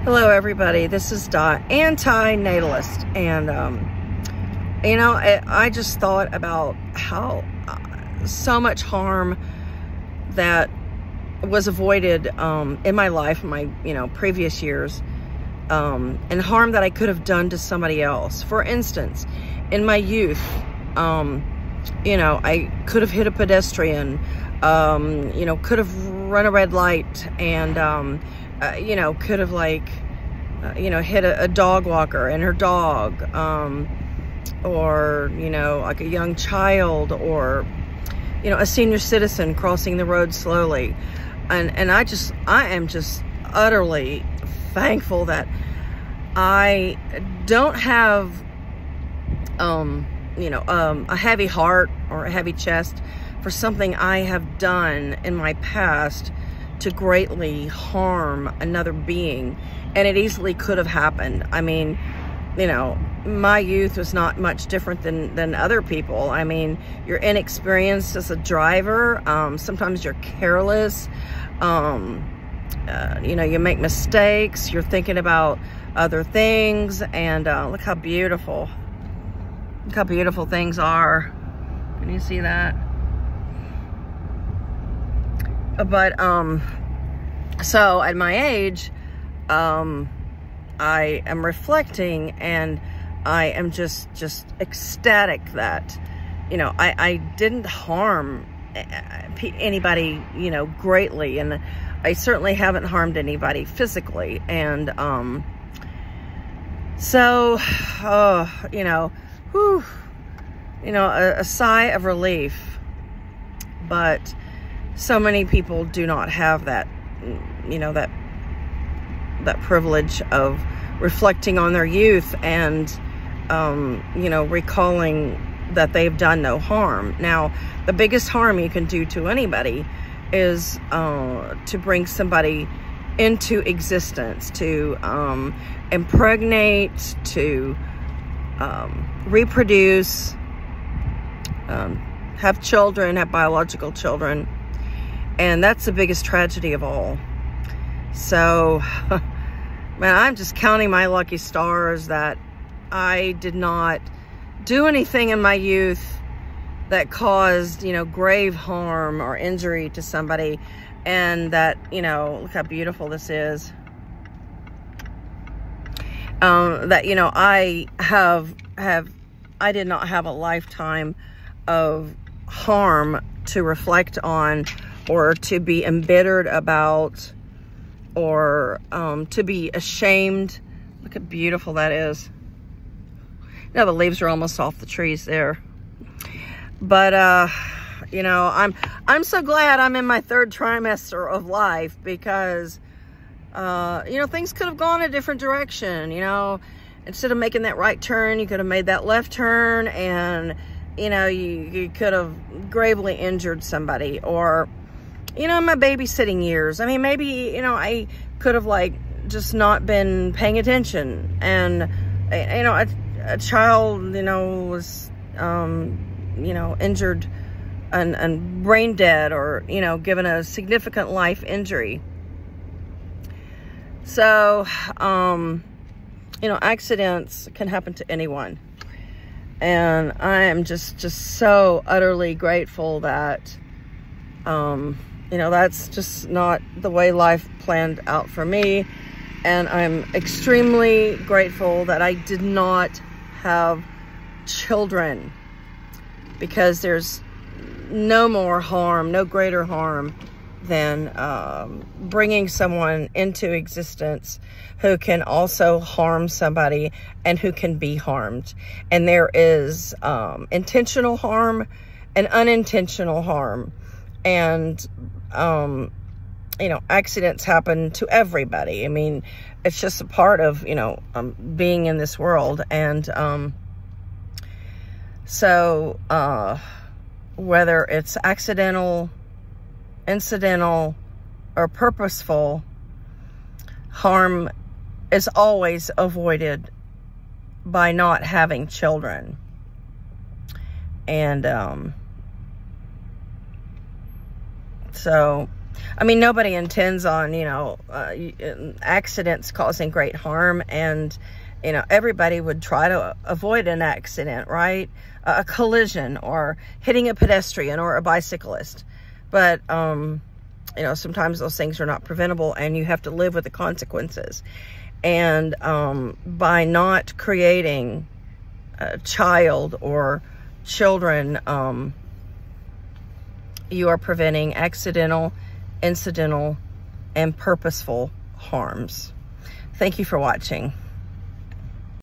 Hello everybody, this is Dot, anti-natalist, and you know, I just thought about how so much harm that was avoided in my life, in my previous years, and harm that I could have done to somebody else. For instance, in my youth, I could have hit a pedestrian, could have run a red light, and could have hit a dog walker and her dog, or, like a young child, or, a senior citizen crossing the road slowly. And I am just utterly thankful that I don't have, a heavy heart or a heavy chest for something I have done in my past to greatly harm another being. And it easily could have happened. I mean, my youth was not much different than other people. I mean, you're inexperienced as a driver. Sometimes you're careless. You make mistakes. You're thinking about other things. And look how beautiful things are. Can you see that? But, so at my age, I am reflecting, and I am just ecstatic that, I didn't harm anybody, greatly. And I certainly haven't harmed anybody physically. And, so, a sigh of relief. But so many people do not have that, that privilege of reflecting on their youth and, recalling that they've done no harm. Now, the biggest harm you can do to anybody is to bring somebody into existence, to impregnate, to reproduce, have children, have biological children. And that's the biggest tragedy of all. So, man, I'm just counting my lucky stars that I did not do anything in my youth that caused, grave harm or injury to somebody. And that, look how beautiful this is. That, I did not have a lifetime of harm to reflect on, or to be embittered about, or to be ashamed. Look how beautiful that is. Now the leaves are almost off the trees there. But I'm so glad I'm in my third trimester of life, because things could have gone a different direction. Instead of making that right turn, you could have made that left turn, and you could have gravely injured somebody. Or my babysitting years, I mean, maybe, I could have just not been paying attention, and, a child, was, injured and brain dead, or, given a significant life injury. So, accidents can happen to anyone. And I am just so utterly grateful that, that's just not the way life planned out for me. And I'm extremely grateful that I did not have children, because there's no more harm, no greater harm than bringing someone into existence who can also harm somebody and who can be harmed. And there is intentional harm and unintentional harm. And, accidents happen to everybody. I mean, it's just a part of, being in this world. And so whether it's accidental, incidental, or purposeful, harm is always avoided by not having children. And so I mean, nobody intends on, you know, accidents causing great harm, and, you know, everybody would try to avoid an accident, right? A collision or hitting a pedestrian or a bicyclist. But, you know, sometimes those things are not preventable, and you have to live with the consequences. And by not creating a child or children, you are preventing accidental, incidental, and purposeful harms. Thank you for watching.